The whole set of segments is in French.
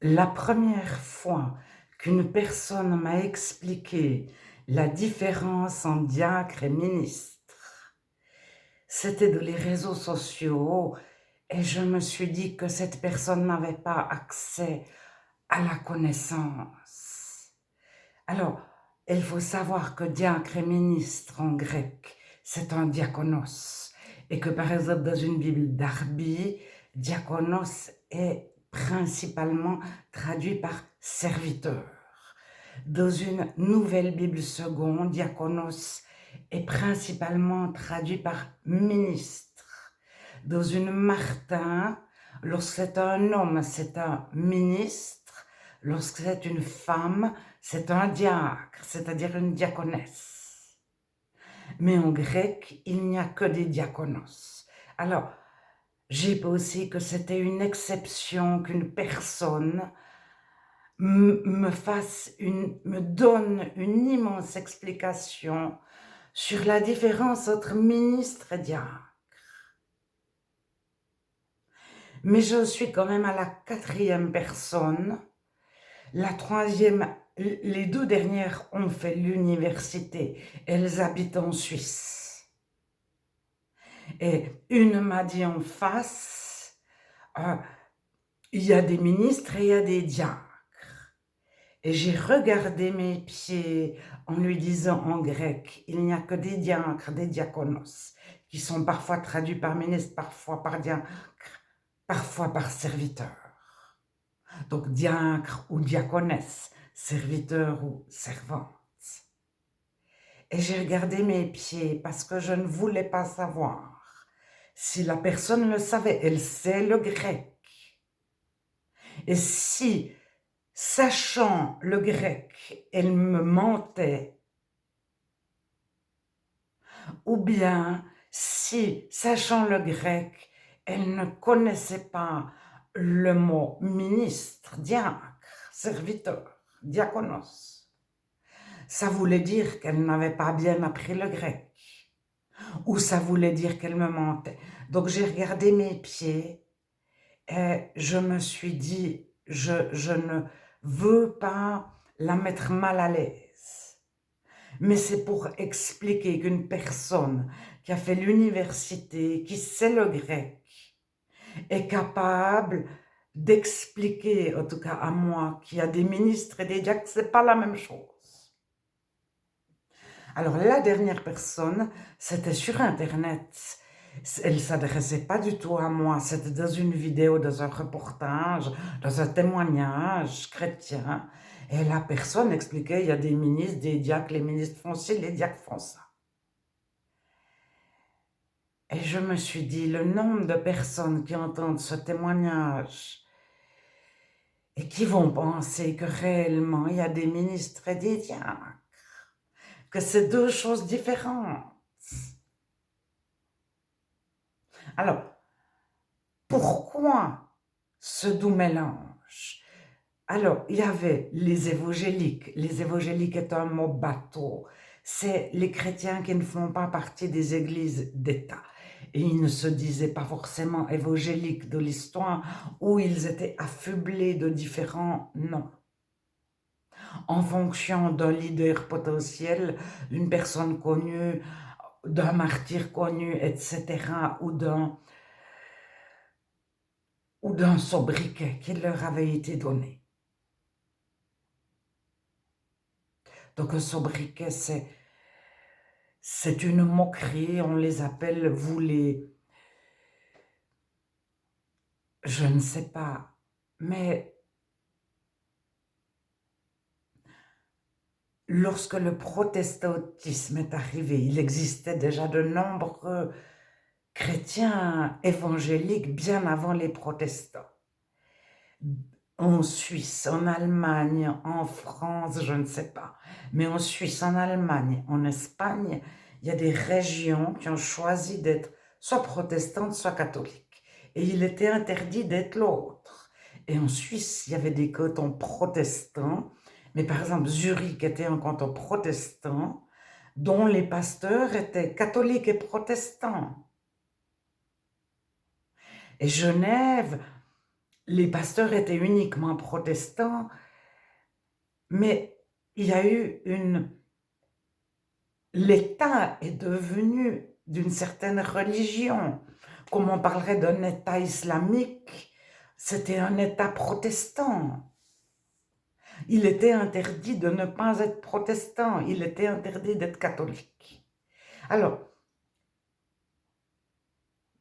La première fois qu'une personne m'a expliqué la différence en diacre et ministre, c'était dans les réseaux sociaux et je me suis dit que cette personne n'avait pas accès à la connaissance. Alors, il faut savoir que diacre et ministre en grec, c'est un diakonos. Et que par exemple, dans une Bible d'Arby, diakonos est principalement traduit par serviteur. Dans une nouvelle Bible seconde, diakonos est principalement traduit par ministre. Dans une Martin, lorsque c'est un homme, c'est un ministre. Lorsque c'est une femme, c'est un diacre, c'est-à-dire une diaconesse. Mais en grec, il n'y a que des diakonos. Alors, j'ai pensé que c'était une exception qu'une personne me donne une immense explication sur la différence entre ministre et diacre. Mais je suis quand même à la 4e personne. La 3e, les 2 dernières ont fait l'université. Elles habitent en Suisse. Et une m'a dit en face, il y a des ministres et il y a des diacres. Et j'ai regardé mes pieds en lui disant en grec, il n'y a que des diacres, des diakonos, qui sont parfois traduits par ministre, parfois par diacre, parfois par serviteur. Donc diacre ou diaconesse, serviteur ou servante. Et j'ai regardé mes pieds parce que je ne voulais pas savoir si la personne le savait. Elle sait le grec. Et si, sachant le grec, elle me mentait, ou bien si, sachant le grec, elle ne connaissait pas le mot ministre, diacre, serviteur, diakonos, ça voulait dire qu'elle n'avait pas bien appris le grec, ou ça voulait dire qu'elle me mentait. Donc j'ai regardé mes pieds et je me suis dit, je ne veux pas la mettre mal à l'aise. Mais c'est pour expliquer qu'une personne qui a fait l'université, qui sait le grec, est capable d'expliquer, en tout cas à moi, qu'il y a des ministres et des diacres, c'est pas la même chose. Alors la dernière personne, c'était sur Internet. Elle ne s'adressait pas du tout à moi, c'était dans une vidéo, dans un reportage, dans un témoignage chrétien. Et la personne expliquait, il y a des ministres, des diacres, les ministres font ci, les diacres font ça. Et je me suis dit, le nombre de personnes qui entendent ce témoignage et qui vont penser que réellement il y a des ministres et des diacres, que c'est 2 choses différentes. Alors, pourquoi ce doux mélange? Alors, il y avait les évangéliques. Les évangéliques est un mot bateau. C'est les chrétiens qui ne font pas partie des églises d'État. Et ils ne se disaient pas forcément évangéliques de l'histoire, où ils étaient affublés de différents noms. En fonction d'un leader potentiel, d'une personne connue, d'un martyr connu, etc., ou d'un sobriquet qui leur avait été donné. Donc un sobriquet, c'est une moquerie, on les appelle, vous les... Je ne sais pas, mais lorsque le protestantisme est arrivé, il existait déjà de nombreux chrétiens évangéliques bien avant les protestants. En Suisse, en Allemagne, en France, je ne sais pas, mais en Suisse, en Allemagne, en Espagne, il y a des régions qui ont choisi d'être soit protestantes, soit catholiques. Et il était interdit d'être l'autre. Et en Suisse, il y avait des cantons protestants, mais par exemple, Zurich était un canton protestant, dont les pasteurs étaient catholiques et protestants. Et Genève, les pasteurs étaient uniquement protestants, mais il y a eu l'État est devenu d'une certaine religion. Comme on parlerait d'un État islamique, c'était un État protestant. Il était interdit de ne pas être protestant, il était interdit d'être catholique. Alors,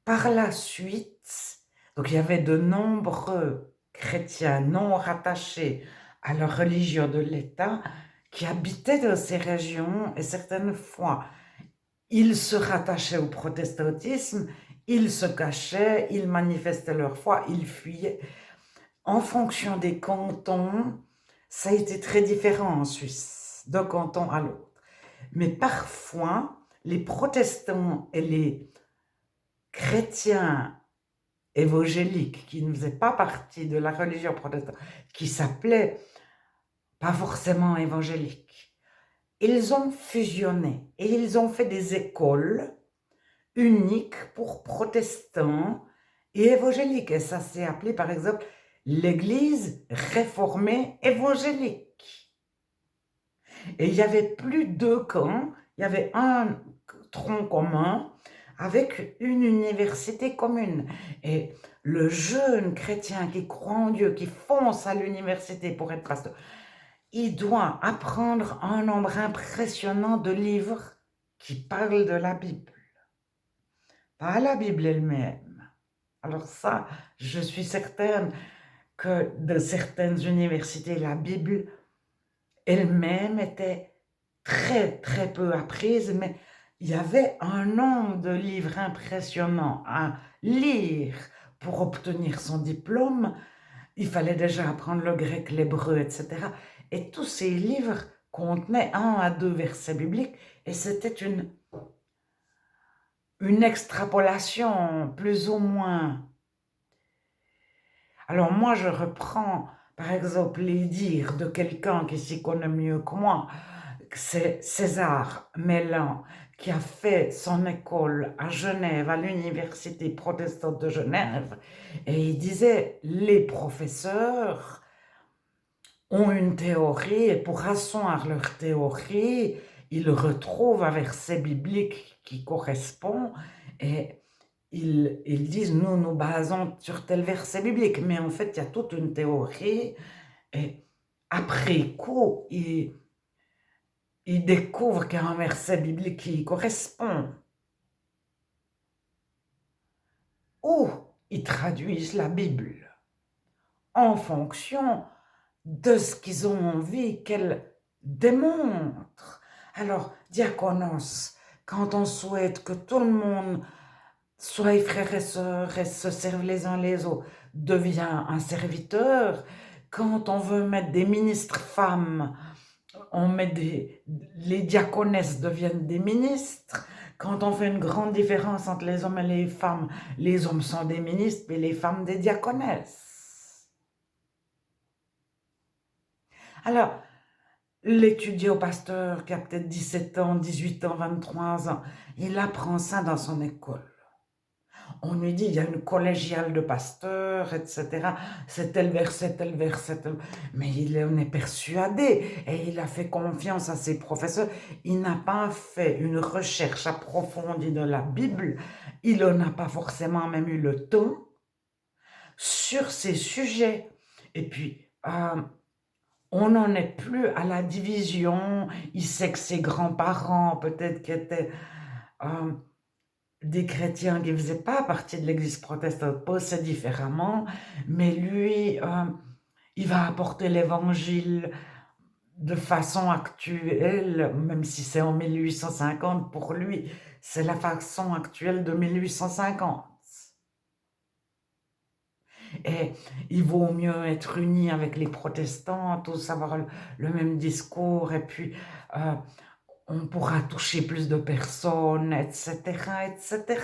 par la suite, donc il y avait de nombreux chrétiens non rattachés à la religion de l'État qui habitaient dans ces régions et certaines fois, ils se rattachaient au protestantisme, ils se cachaient, ils manifestaient leur foi, ils fuyaient. En fonction des cantons, ça a été très différent en Suisse, d'un canton à l'autre. Mais parfois, les protestants et les chrétiens évangéliques qui ne faisaient pas partie de la religion protestante, qui s'appelaient pas forcément évangéliques, ils ont fusionné et ils ont fait des écoles uniques pour protestants et évangéliques. Et ça s'est appelé par exemple l'Église réformée évangélique. Et il y avait plus deux camps, il y avait un tronc commun avec une université commune. Et le jeune chrétien qui croit en Dieu, qui fonce à l'université pour être pasteur, il doit apprendre un nombre impressionnant de livres qui parlent de la Bible. Pas la Bible elle-même. Alors ça, je suis certaine que de certaines universités, la Bible elle-même était très, très peu apprise, mais il y avait un nombre de livres impressionnants à lire pour obtenir son diplôme. Il fallait déjà apprendre le grec, l'hébreu, etc. Et tous ces livres contenaient 1 à 2 versets bibliques et c'était une extrapolation, plus ou moins. Alors moi, je reprends, par exemple, les dires de quelqu'un qui s'y connaît mieux que moi. C'est César Mellan qui a fait son école à Genève, à l'Université protestante de Genève, et il disait, les professeurs ont une théorie, et pour asseoir leur théorie, ils retrouvent un verset biblique qui correspond, et ils disent, nous nous basons sur tel verset biblique, mais en fait, il y a toute une théorie, et après coup, ils découvrent qu'il y a un verset biblique qui y correspond. Ou ils traduisent la Bible en fonction de ce qu'ils ont envie qu'elle démontre. Alors, diaconos, quand on souhaite que tout le monde soit frères et sœurs et se servent les uns les autres, devient un serviteur. Quand on veut mettre des ministres femmes, on met les diaconesses deviennent des ministres. Quand on fait une grande différence entre les hommes et les hommes sont des ministres et les femmes des diaconesses. Alors, l'étudiant au pasteur qui a peut-être 17 ans, 18 ans, 23 ans, il apprend ça dans son école. On lui dit, il y a une collégiale de pasteurs, etc. C'est tel verset, tel verset, tel... Mais on est persuadé et il a fait confiance à ses professeurs. Il n'a pas fait une recherche approfondie de la Bible. Il n'en a pas forcément même eu le temps sur ces sujets. Et puis, on n'en est plus à la division. Il sait que ses grands-parents, peut-être qui étaient... des chrétiens qui ne faisaient pas partie de l'église protestante pensaient différemment, mais lui, il va apporter l'évangile de façon actuelle, même si c'est en 1850 pour lui, c'est la façon actuelle de 1850. Et il vaut mieux être uni avec les protestants, tous avoir le même discours, et puis on pourra toucher plus de personnes, etc., etc.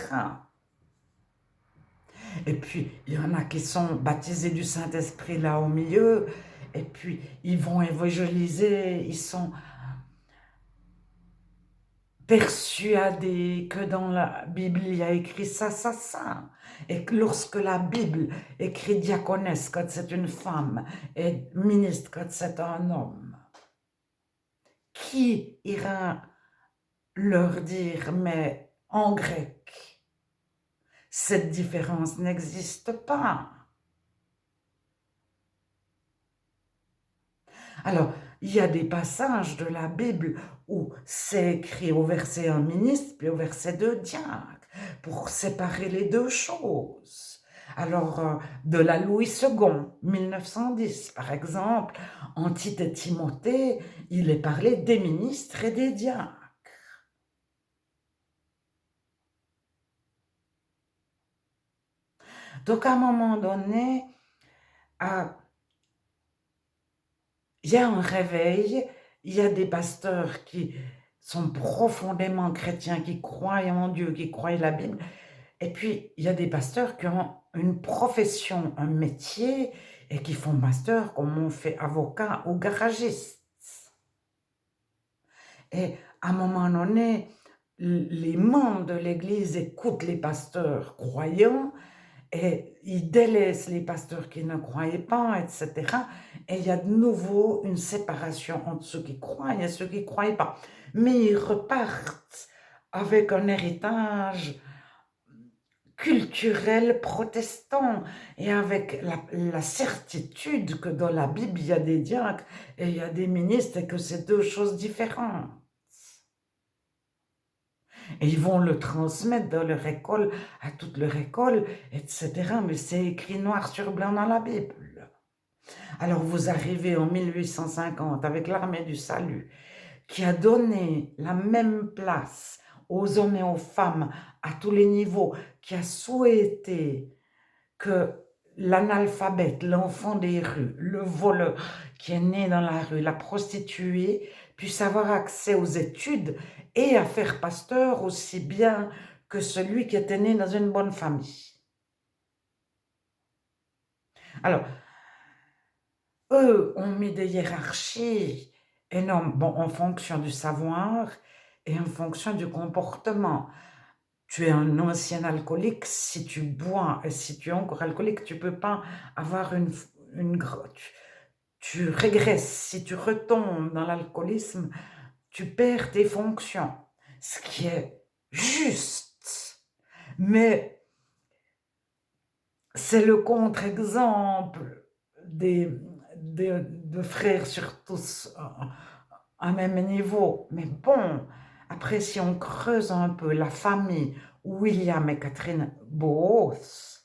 Et puis, il y en a qui sont baptisés du Saint-Esprit là au milieu, et puis ils vont évangéliser, ils sont persuadés que dans la Bible, il y a écrit ça, ça, ça. Et que lorsque la Bible écrit diaconesse quand c'est une femme et ministre quand c'est un homme, qui ira leur dire, mais en grec, cette différence n'existe pas. Alors, il y a des passages de la Bible où c'est écrit au verset 1 ministre, puis au verset 2 diacre, pour séparer les deux choses. Alors, de la Louis II, 1910, par exemple, en Tite et Timothée, il est parlé des ministres et des diacres. Donc, à un moment donné, il y a un réveil, il y a des pasteurs qui sont profondément chrétiens, qui croient en Dieu, qui croient la Bible, et puis il y a des pasteurs qui ont une profession, un métier, et qui font master comme on fait avocat ou garagiste. Et à un moment donné, les membres de l'Église écoutent les pasteurs croyants, et ils délaissent les pasteurs qui ne croyaient pas, etc. Et il y a de nouveau une séparation entre ceux qui croient et ceux qui ne croient pas. Mais ils repartent avec un héritage culturel protestant et avec la certitude que dans la Bible, il y a des diacres et il y a des ministres et que c'est deux choses différentes. Et ils vont le transmettre dans leur école, à toute leur école, etc. Mais c'est écrit noir sur blanc dans la Bible. Alors vous arrivez en 1850 avec l'armée du salut, qui a donné la même place aux hommes et aux femmes à tous les niveaux, qui a souhaité que l'analphabète, l'enfant des rues, le voleur qui est né dans la rue, la prostituée, puisse avoir accès aux études et à faire pasteur aussi bien que celui qui était né dans une bonne famille. Alors, eux ont mis des hiérarchies énormes, bon, en fonction du savoir et en fonction du comportement. Tu es un ancien alcoolique, si tu bois et si tu es encore alcoolique, tu ne peux pas avoir tu régresses. Si tu retombes dans l'alcoolisme, tu perds tes fonctions, ce qui est juste. Mais c'est le contre-exemple de frères sur tous à même niveau. Mais bon, après, si on creuse un peu la famille William et Catherine Bowes,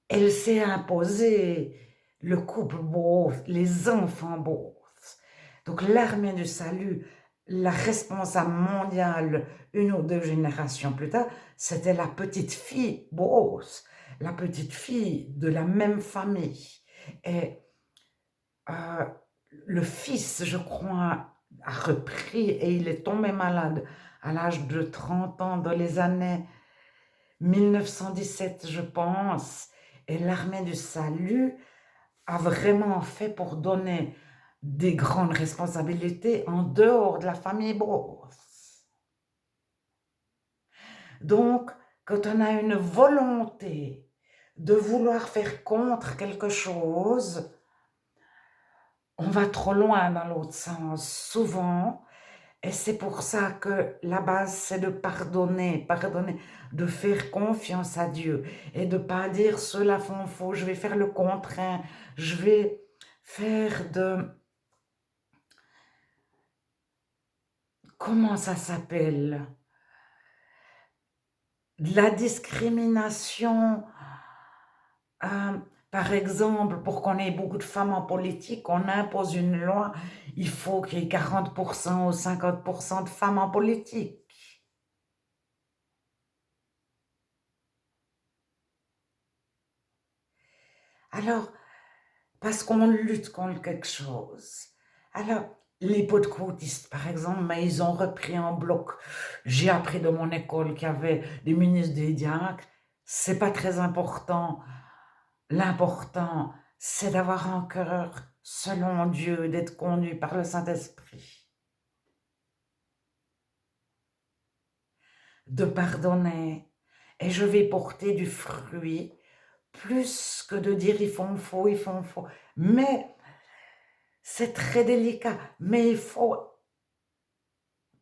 elle s'est imposée le couple Bowes, les enfants Bowes. Donc l'armée du salut, la responsable mondiale, une ou deux générations plus tard, c'était la petite fille Bowes, la petite fille de la même famille. Et le fils, je crois, a repris et il est tombé malade à l'âge de 30 ans dans les années 1917, je pense. Et l'armée du salut a vraiment fait pour donner des grandes responsabilités en dehors de la famille Brosse. Donc, quand on a une volonté de vouloir faire contre quelque chose, on va trop loin dans l'autre sens, souvent, et c'est pour ça que la base, c'est de pardonner, de faire confiance à Dieu, et de ne pas dire cela font faux, je vais faire le contraire, je vais faire comment ça s'appelle? De la discrimination. Par exemple, pour qu'on ait beaucoup de femmes en politique, on impose une loi, il faut qu'il y ait 40% ou 50% de femmes en politique. Alors, parce qu'on lutte contre quelque chose. Alors, les pentecôtistes, par exemple, mais ils ont repris en bloc. J'ai appris de mon école qu'il y avait des ministres, des diacres. C'est pas très important. L'important, c'est d'avoir un cœur selon Dieu, d'être conduit par le Saint-Esprit. de pardonner et je vais porter du fruit plus que de dire ils font faux, ils font faux. Mais c'est très délicat, mais il faut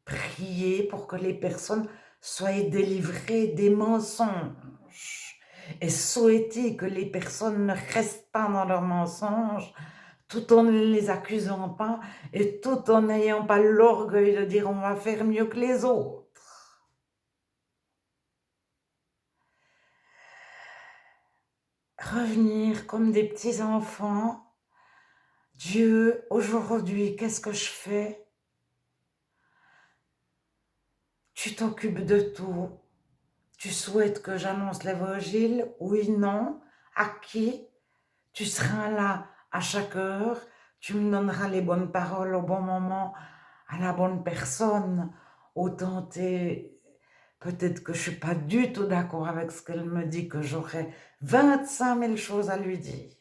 prier pour que les personnes soient délivrées des mensonges et souhaiter que les personnes ne restent pas dans leurs mensonges tout en ne les accusant pas et tout en n'ayant pas l'orgueil de dire on va faire mieux que les autres. Revenir comme des petits enfants. Dieu, aujourd'hui, qu'est-ce que je fais? Tu t'occupes de tout. Tu souhaites que j'annonce l'évangile? Oui, non. À qui? Tu seras là à chaque heure. Tu me donneras les bonnes paroles au bon moment, à la bonne personne. Autant peut-être que je suis pas du tout d'accord avec ce qu'elle me dit, que j'aurais 25 000 choses à lui dire.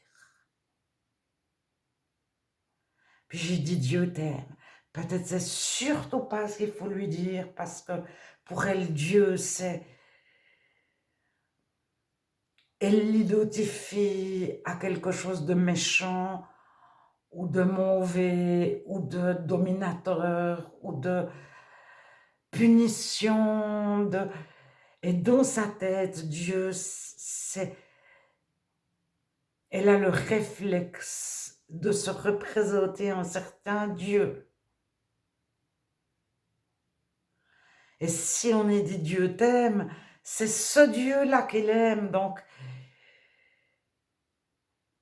Puis j'ai dit Dieu t'aime. Peut-être c'est surtout pas ce qu'il faut lui dire parce que pour elle, Dieu, elle l'identifie à quelque chose de méchant ou de mauvais ou de dominateur ou de punition. Et dans sa tête, Dieu, elle a le réflexe de se représenter un certain Dieu. Et si on est dit Dieu t'aime, c'est ce Dieu-là qu'il aime. Donc,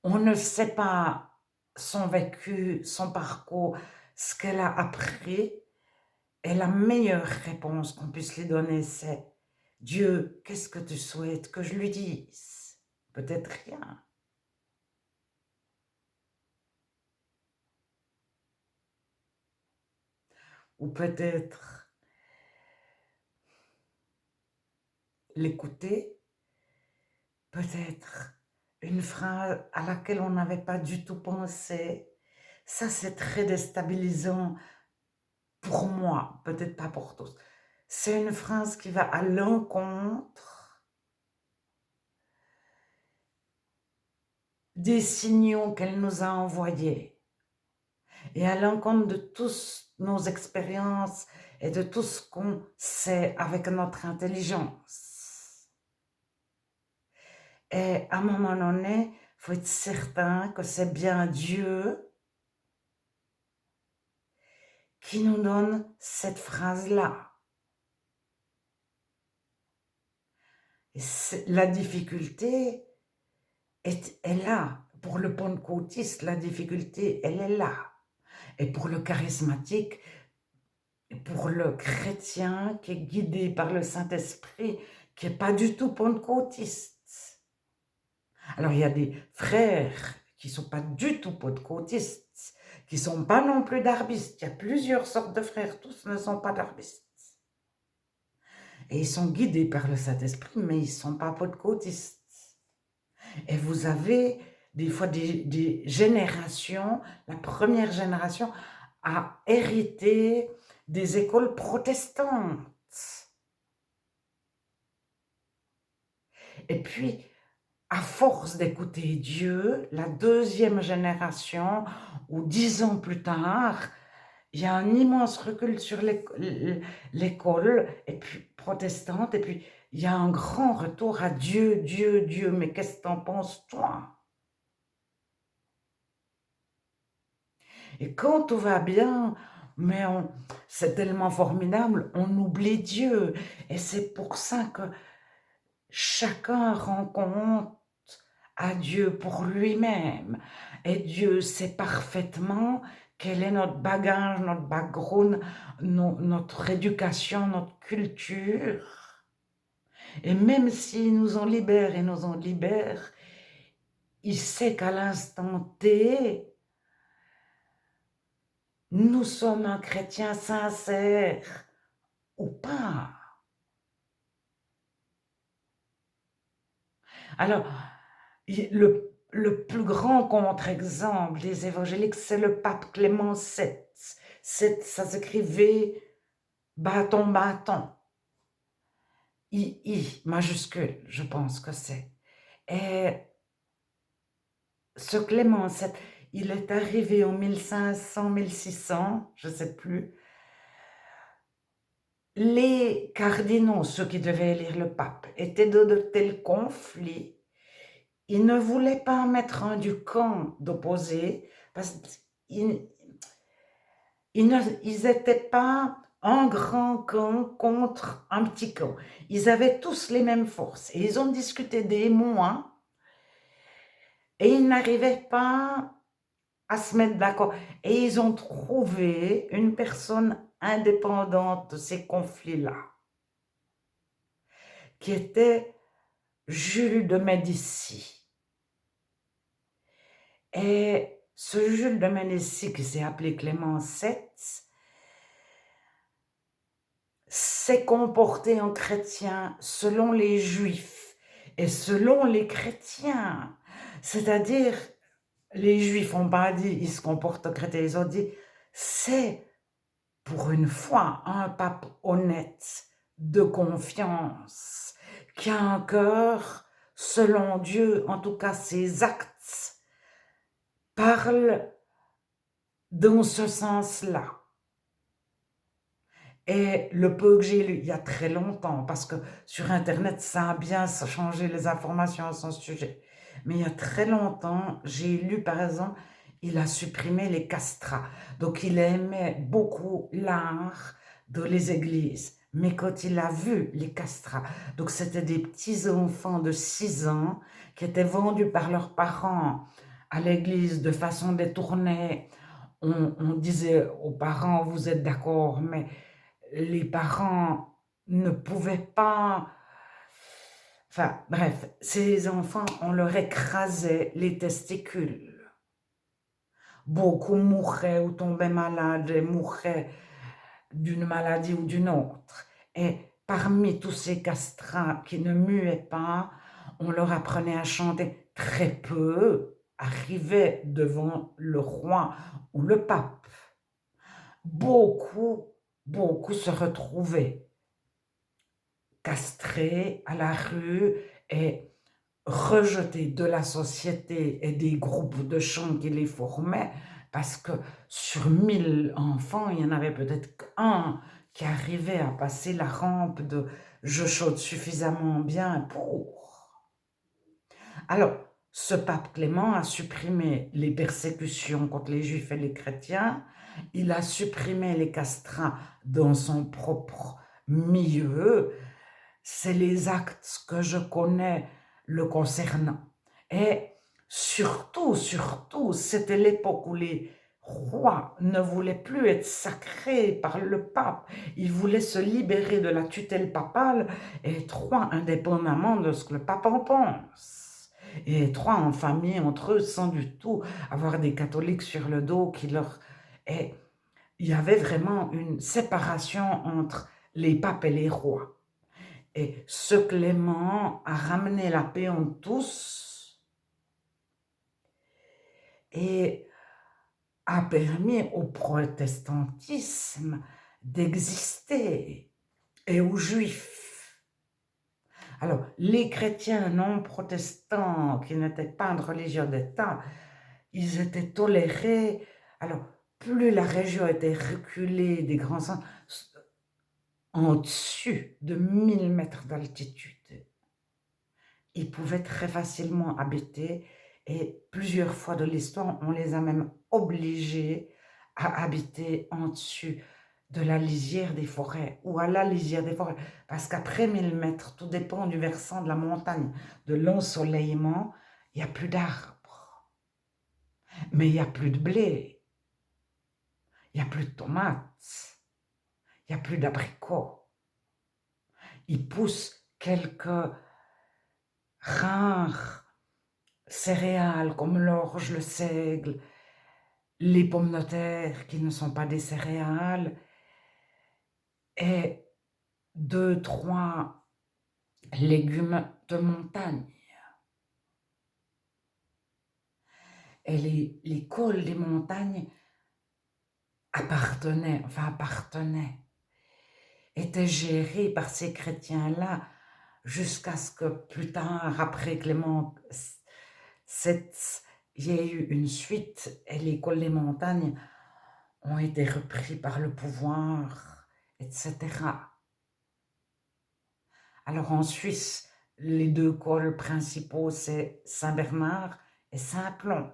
on ne sait pas son vécu, son parcours, ce qu'elle a appris. Et la meilleure réponse qu'on puisse lui donner, c'est Dieu, qu'est-ce que tu souhaites que je lui dise? Peut-être rien. Ou peut-être l'écouter. Peut-être une phrase à laquelle on n'avait pas du tout pensé. Ça, c'est très déstabilisant pour moi, peut-être pas pour tous. C'est une phrase qui va à l'encontre des signaux qu'elle nous a envoyés et à l'encontre de toutes nos expériences et de tout ce qu'on sait avec notre intelligence. Et à un moment donné, il faut être certain que c'est bien Dieu qui nous donne cette phrase-là. Et la difficulté est là. Pour le pentecôtiste, la difficulté, elle est là. Et pour le charismatique, pour le chrétien qui est guidé par le Saint-Esprit, qui n'est pas du tout pentecôtiste. Alors, il y a des frères qui ne sont pas du tout pentecôtistes, qui ne sont pas non plus darbistes. Il y a plusieurs sortes de frères, tous ne sont pas darbistes. Et ils sont guidés par le Saint-Esprit, mais ils ne sont pas pentecôtistes. Et vous avez des fois des générations, la première génération a hérité des écoles protestantes. Et puis, à force d'écouter Dieu, la deuxième génération, ou 10 ans plus tard, il y a un immense recul sur l'école et puis, protestante, et puis il y a un grand retour à Dieu, Dieu, Dieu. Mais qu'est-ce que t'en penses, toi? Et quand tout va bien, mais c'est tellement formidable, on oublie Dieu. Et c'est pour ça que chacun rend compte à Dieu pour lui-même. Et Dieu sait parfaitement quel est notre bagage, notre background, notre éducation, notre culture. Et même s'il nous en libère et nous en libère, il sait qu'à l'instant T, nous sommes un chrétien sincère ou pas. Alors, le plus grand contre-exemple des évangéliques, c'est le pape Clément VII. Ça s'écrivait bâton, bâton. I majuscule, je pense que c'est. Et ce Clément VII, il est arrivé en 1500, 1600, je ne sais plus. Les cardinaux, ceux qui devaient élire le pape, étaient de tels conflits. Ils ne voulaient pas mettre un du camp d'opposés parce qu'ils n'étaient pas un grand camp contre un petit camp. Ils avaient tous les mêmes forces et ils ont discuté des mois et ils n'arrivaient pas à se mettre d'accord. Et ils ont trouvé une personne indépendante de ces conflits-là, qui était Jules de Médicis. Et ce Jules de Médicis, qui s'est appelé Clément VII, s'est comporté en chrétien selon les Juifs et selon les chrétiens. C'est-à-dire, les Juifs n'ont pas dit « ils se comportent en chrétien », ils ont dit « c'est pour une fois un pape honnête, de confiance, qui a un cœur selon Dieu, en tout cas ses actes parlent dans ce sens-là. » Et le peu que j'ai lu il y a très longtemps, parce que sur Internet, ça a bien changé les informations à son sujet. Mais il y a très longtemps, j'ai lu par exemple, il a supprimé les castrats. Donc il aimait beaucoup l'art de les églises. Mais quand il a vu les castrats, donc c'était des petits enfants de 6 ans qui étaient vendus par leurs parents à l'église de façon détournée. On disait aux parents, vous êtes d'accord, mais les parents ne pouvaient pas... Enfin, bref, ces enfants, on leur écrasait les testicules. Beaucoup mouraient ou tombaient malades et mouraient d'une maladie ou d'une autre. Et parmi tous ces castrats qui ne muaient pas, on leur apprenait à chanter. Très peu arrivaient devant le roi ou le pape. Beaucoup se retrouvaient castrés à la rue et rejetés de la société et des groupes de chant qui les formaient, parce que sur 1000 enfants, il y en avait peut-être qu'un qui arrivait à passer la rampe de « je chante suffisamment bien pour ». Alors, ce pape Clément a supprimé les persécutions contre les juifs et les chrétiens, il a supprimé les castrats dans son propre milieu. C'est les actes que je connais le concernant. Et surtout, c'était l'époque où les rois ne voulaient plus être sacrés par le pape. Ils voulaient se libérer de la tutelle papale et être rois indépendamment de ce que le pape en pense. Et être rois en famille entre eux sans du tout avoir des catholiques sur le dos qui leur... Et il y avait vraiment une séparation entre les papes et les rois. Et ce Clément a ramené la paix en tous et a permis au protestantisme d'exister et aux juifs. Alors, les chrétiens non protestants qui n'étaient pas une religion d'État, ils étaient tolérés. Alors, plus la région était reculée des grands centres, en dessus de 1000 mètres d'altitude, ils pouvaient très facilement habiter et plusieurs fois de l'histoire, on les a même obligés à habiter en dessus de la lisière des forêts ou à la lisière des forêts. Parce qu'après 1000 mètres, tout dépend du versant de la montagne, de l'ensoleillement, il n'y a plus d'arbres. Mais il n'y a plus de blé, il n'y a plus de tomates, il n'y a plus d'abricots. Il pousse quelques rares céréales comme l'orge, le seigle, les pommes de terre qui ne sont pas des céréales, et 2, 3 légumes de montagne. Et les cols des montagnes appartenaient, étaient gérés par ces chrétiens-là jusqu'à ce que plus tard, après Clément VII, il y ait eu une suite et l'école des montagnes ont été repris par le pouvoir, etc. Alors en Suisse, les deux cols principaux, c'est Saint-Bernard et Saint-Plon.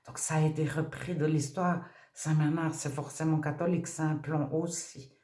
Donc ça a été repris de l'histoire. Saint-Bernard, c'est forcément catholique, Saint-Plon aussi.